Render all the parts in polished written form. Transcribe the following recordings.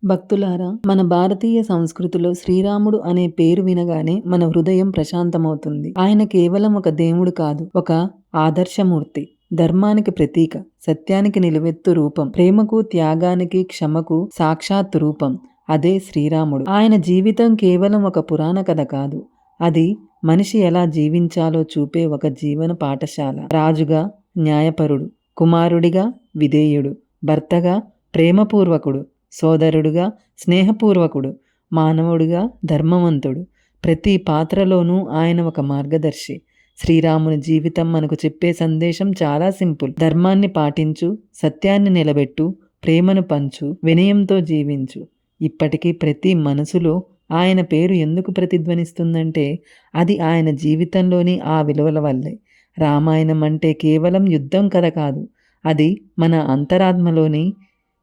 భక్తులారా, మన భారతీయ సంస్కృతిలో శ్రీరాముడు అనే పేరు వినగానే మన హృదయం ప్రశాంతమవుతుంది. ఆయన కేవలం ఒక దేవుడు కాదు, ఒక ఆదర్శమూర్తి, ధర్మానికి ప్రతీక, సత్యానికి నిలువెత్తు రూపం, ప్రేమకు, త్యాగానికి, క్షమకు సాక్షాత్ రూపం. అదే శ్రీరాముడు. ఆయన జీవితం కేవలం ఒక పురాణ కథ కాదు, అది మనిషి ఎలా జీవించాలో చూపే ఒక జీవన పాఠశాల. రాజుగా న్యాయపరుడు, కుమారుడిగా విధేయుడు, భర్తగా ప్రేమపూర్వకుడు, సోదరుడుగా స్నేహపూర్వకుడు, మానవుడిగా ధర్మవంతుడు. ప్రతి పాత్రలోనూ ఆయన ఒక మార్గదర్శి. శ్రీరాముని జీవితం మనకు చెప్పే సందేశం చాలా సింపుల్. ధర్మాన్ని పాటించు, సత్యాన్ని నిలబెట్టు, ప్రేమను పంచు, వినయంతో జీవించు. ఇప్పటికీ ప్రతి మనసులో ఆయన పేరు ఎందుకు ప్రతిధ్వనిస్తుందంటే అది ఆయన జీవితంలోని ఆ విలువల వల్లే. రామాయణం అంటే కేవలం యుద్ధం కథ కాదు, అది మన అంతరాత్మలోని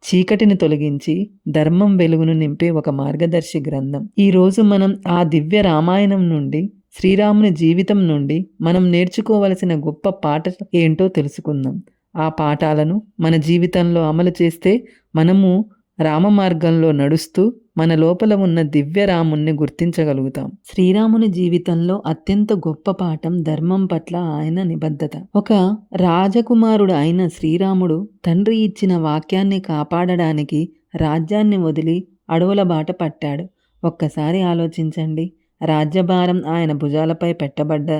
చీకటిని తొలగించి ధర్మం వెలుగును నింపే ఒక మార్గదర్శి గ్రంథం. ఈరోజు మనం ఆ దివ్య రామాయణం నుండి, శ్రీరాముని జీవితం నుండి మనం నేర్చుకోవలసిన గొప్ప పాఠాలు ఏంటో తెలుసుకుందాం. ఆ పాఠాలను మన జీవితంలో అమలు చేస్తే మనము రామ మార్గంలో నడుస్తూ మన లోపల ఉన్న దివ్య రాముణ్ణి గుర్తించగలుగుతాం. శ్రీరాముని జీవితంలో అత్యంత గొప్ప పాఠం ధర్మం పట్ల ఆయన నిబద్ధత. ఒక రాజకుమారుడు అయిన శ్రీరాముడు తండ్రి ఇచ్చిన వాక్యాన్ని కాపాడడానికి రాజ్యాన్ని వదిలి అడవుల బాట పట్టాడు. ఒక్కసారి ఆలోచించండి. రాజ్యభారం ఆయన భుజాలపై పెట్టబడ్డ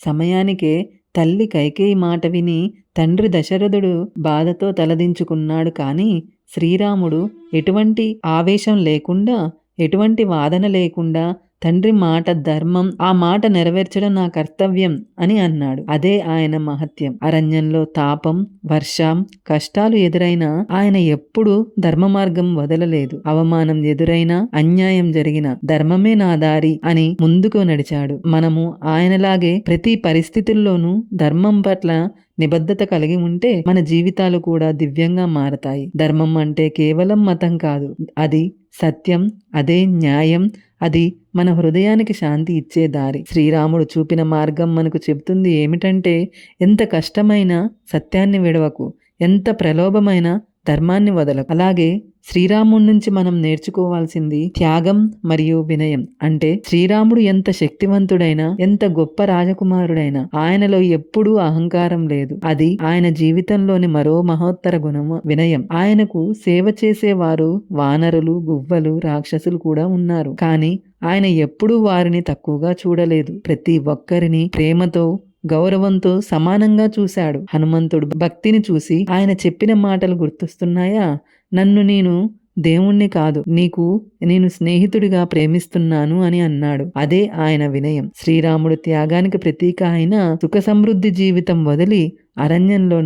సమయానికే తల్లి కైకేయి మాట విని తండ్రి దశరథుడు బాధతో తలదించుకున్నాడు. కానీ శ్రీరాముడు ఎటువంటి ఆవేశం లేకుండా, ఎటువంటి వాదన లేకుండా తండ్రి మాట ధర్మం, ఆ మాట నెరవేర్చడం నా కర్తవ్యం అని అన్నాడు. అదే ఆయన మహత్యం. అరణ్యంలో తాపం, వర్షం, కష్టాలు ఎదురైనా ఆయన ఎప్పుడూ ధర్మ మార్గం వదలలేదు. అవమానం ఎదురైనా, అన్యాయం జరిగిన ధర్మమే నా దారి అని ముందుకు నడిచాడు. మనము ఆయనలాగే ప్రతి పరిస్థితుల్లోనూ ధర్మం పట్ల నిబద్ధత కలిగి ఉంటే మన జీవితాలు కూడా దివ్యంగా మారతాయి. ధర్మం అంటే కేవలం మతం కాదు, అది సత్యం, అదే న్యాయం, అది మన హృదయానికి శాంతి ఇచ్చే దారి. శ్రీరాముడు చూపిన మార్గం మనకు చెబుతుంది ఏమిటంటే, ఎంత కష్టమైనా సత్యాన్ని విడవకు, ఎంత ప్రలోభమైనా ధర్మాన్ని వదలకు. అలాగే శ్రీరాముడి నుంచి మనం నేర్చుకోవాల్సింది త్యాగం మరియు వినయం. అంటే శ్రీరాముడు ఎంత శక్తివంతుడైనా, ఎంత గొప్ప రాజకుమారుడైనా ఆయనలో ఎప్పుడూ అహంకారం లేదు. అది ఆయన జీవితంలోని మరో మహోత్తర గుణము వినయం. ఆయనకు సేవ చేసేవారు వానరులు, గువ్వలు, రాక్షసులు కూడా ఉన్నారు. కానీ ఆయన ఎప్పుడూ వారిని తక్కువగా చూడలేదు. ప్రతి ఒక్కరిని ప్రేమతో, గౌరవంతో సమానంగా చూశాడు. హనుమంతుడు భక్తిని చూసి ఆయన చెప్పిన మాటలు గుర్తొస్తున్నాయా? నన్ను నేను దేవుణ్ణి కాదు, నేను స్నేహితుడిగా ప్రేమిస్తున్నాను అని అన్నాడు. అదే ఆయన వినయం. శ్రీరాముడు త్యాగానికి ప్రతీక అయిన సుఖ సమృద్ధి జీవితం వదిలి అరణ్యంలో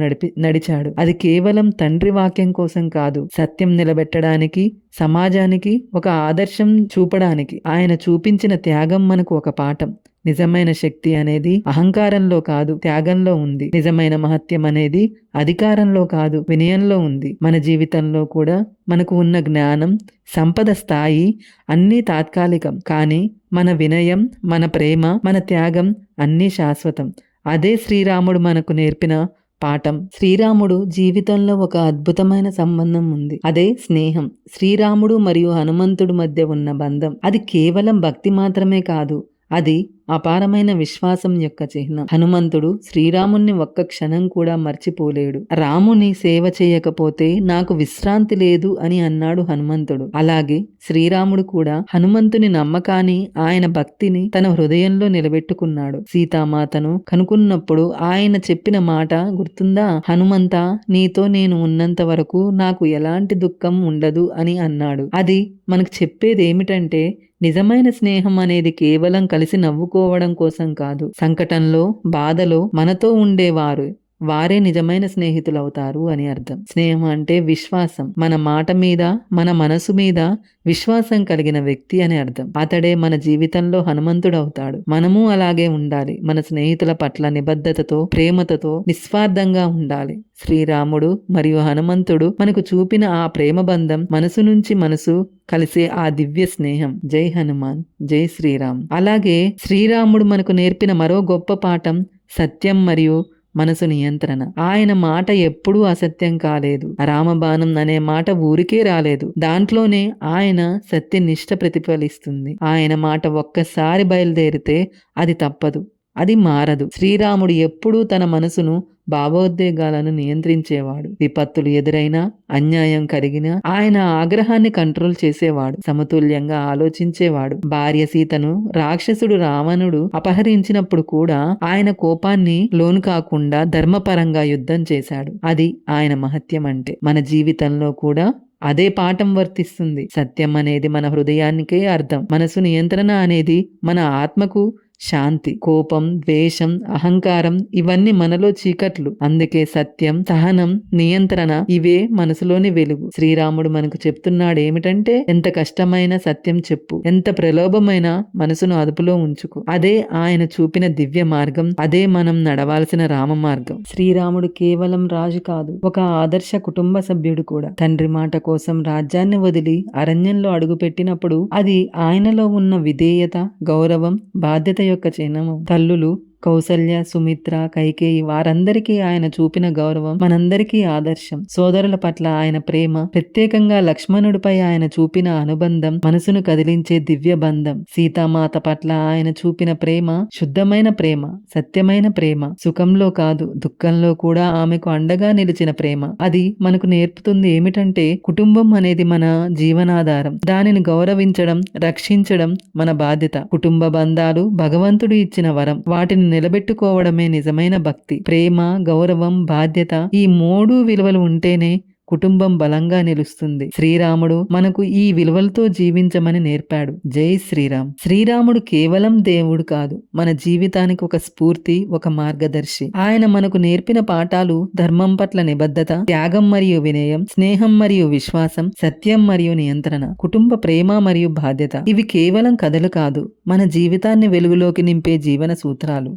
నడిచాడు. అది కేవలం తండ్రి వాక్యం కోసం కాదు, సత్యం నిలబెట్టడానికి, సమాజానికి ఒక ఆదర్శం చూపడానికి. ఆయన చూపించిన త్యాగం మనకు ఒక పాఠం. నిజమైన శక్తి అనేది అహంకారంలో కాదు, త్యాగంలో ఉంది. నిజమైన మహత్యం అనేది అధికారంలో కాదు, వినయంలో ఉంది. మన జీవితంలో కూడా మనకు ఉన్న జ్ఞానం, సంపద, స్థాయి అన్నీ తాత్కాలికం. కానీ మన వినయం, మన ప్రేమ, మన త్యాగం అన్నీ శాశ్వతం. అదే శ్రీరాముడు మనకు నేర్పిన పాఠం. శ్రీరాముడు జీవితంలో ఒక అద్భుతమైన సంబంధం ఉంది, అదే స్నేహం. శ్రీరాముడు మరియు హనుమంతుడు మధ్య ఉన్న బంధం అది కేవలం భక్తి మాత్రమే కాదు, అది అపారమైన విశ్వాసం యొక్క చిహ్నం. హనుమంతుడు శ్రీరాముణ్ణి ఒక్క క్షణం కూడా మర్చిపోలేడు. రాముని సేవ చేయకపోతే నాకు విశ్రాంతి లేదు అని అన్నాడు హనుమంతుడు. అలాగే శ్రీరాముడు కూడా హనుమంతుని నమ్మకాన్ని, ఆయన భక్తిని తన హృదయంలో నిలబెట్టుకున్నాడు. సీతామాతను కనుక్కున్నప్పుడు ఆయన చెప్పిన మాట గుర్తుందా? హనుమంత, నీతో నేను ఉన్నంత వరకు నాకు ఎలాంటి దుఃఖం ఉండదు అని అన్నాడు. అది మనకు చెప్పేది ఏమిటంటే, నిజమైన స్నేహం అనేది కేవలం కలిసి నవ్వుకోవడం కోసం కాదు. సంకటంలో, బాధలో మనతో ఉండేవారు వారే నిజమైన స్నేహితులు అవుతారు అని అర్థం. స్నేహం అంటే విశ్వాసం. మన మాట మీద, మన మనసు మీద విశ్వాసం కలిగిన వ్యక్తి అని అర్థం. అతడే మన జీవితంలో హనుమంతుడు అవుతాడు. మనము అలాగే ఉండాలి. మన స్నేహితుల పట్ల నిబద్ధతతో, ప్రేమతో, నిస్వార్థంగా ఉండాలి. శ్రీరాముడు మరియు హనుమంతుడు మనకు చూపిన ఆ ప్రేమ బంధం, మనసు నుంచి మనసు కలిసే ఆ దివ్య స్నేహం. జై హనుమాన్, జై శ్రీరామ్. అలాగే శ్రీరాముడు మనకు నేర్పిన మరో గొప్ప పాఠం సత్యం మరియు మనసు నియంత్రణ. ఆయన మాట ఎప్పుడూ అసత్యం కాలేదు. రామబాణం అనే మాట ఊరికే రాలేదు. దాంట్లోనే ఆయన సత్యనిష్ట ప్రతిఫలిస్తుంది. ఆయన మాట ఒక్కసారి బయలుదేరితే అది తప్పదు, అది మారదు. శ్రీరాముడు ఎప్పుడూ తన మనసును, భావోద్వేగాలను నియంత్రించేవాడు. విపత్తులు ఎదురైనా, అన్యాయం కలిగినా ఆయన ఆగ్రహాన్ని కంట్రోల్ చేసేవాడు. సమతుల్యంగా ఆలోచించేవాడు. భార్య సీతను రాక్షసుడు రావణుడు అపహరించినప్పుడు కూడా ఆయన కోపాన్ని లోను కాకుండా ధర్మపరంగా యుద్ధం చేశాడు. అది ఆయన మహత్యం అంటే. మన జీవితంలో కూడా అదే పాఠం వర్తిస్తుంది. సత్యం అనేది మన హృదయానికే అర్థం. మనసు నియంత్రణ అనేది మన ఆత్మకు శాంతి. కోపం, ద్వేషం, అహంకారం ఇవన్నీ మనలో చీకట్లు. అందుకే సత్యం, సహనం, నియంత్రణ ఇవే మనసులోని వెలుగు. శ్రీరాముడు మనకు చెప్తున్నాడు ఏమిటంటే, ఎంత కష్టమైన సత్యం చెప్పు, ఎంత ప్రలోభమైన మనసును అదుపులో ఉంచుకో. అదే ఆయన చూపిన దివ్య మార్గం. అదే మనం నడవాల్సిన రామ మార్గం. శ్రీరాముడు కేవలం రాజు కాదు, ఒక ఆదర్శ కుటుంబ సభ్యుడు కూడా. తండ్రి మాట కోసం రాజ్యాన్ని వదిలి అరణ్యంలో అడుగుపెట్టినప్పుడు అది ఆయనలో ఉన్న విధేయత, గౌరవం, బాధ్యత యొక్క చిహ్నము. తల్లులు కౌసల్య, సుమిత్ర, కైకేయి వారందరికీ ఆయన చూపిన గౌరవం మనందరికీ ఆదర్శం. సోదరుల పట్ల ఆయన ప్రేమ, ప్రత్యేకంగా లక్ష్మణుడిపై ఆయన చూపిన అనుబంధం మనసును కదిలించే దివ్య బంధం. సీతామాత పట్ల ఆయన చూపిన ప్రేమ శుద్ధమైన ప్రేమ, సత్యమైన ప్రేమ. సుఖంలో కాదు, దుఃఖంలో కూడా ఆమెకు అండగా నిలిచిన ప్రేమ. అది మనకు నేర్పుతుంది ఏమిటంటే, కుటుంబం అనేది మన జీవనాధారం. దానిని గౌరవించడం, రక్షించడం మన బాధ్యత. కుటుంబ బంధాలు భగవంతుడు ఇచ్చిన వరం. వాటిని నిలబెట్టుకోవడమే నిజమైన భక్తి. ప్రేమ, గౌరవం, బాధ్యత ఈ 3 విలువలు ఉంటేనే కుటుంబం బలంగా నిలుస్తుంది. శ్రీరాముడు మనకు ఈ విలువలతో జీవించమని నేర్పాడు. జై శ్రీరామ్. శ్రీరాముడు కేవలం దేవుడు కాదు, మన జీవితానికి ఒక స్ఫూర్తి, ఒక మార్గదర్శి. ఆయన మనకు నేర్పిన పాఠాలు ధర్మం పట్ల నిబద్ధత, త్యాగం మరియు వినయం, స్నేహం మరియు విశ్వాసం, సత్యం మరియు నియంత్రణ, కుటుంబ ప్రేమ మరియు బాధ్యత. ఇవి కేవలం కథలు కాదు, మన జీవితాన్ని వెలుగులోకి నింపే జీవన సూత్రాలు.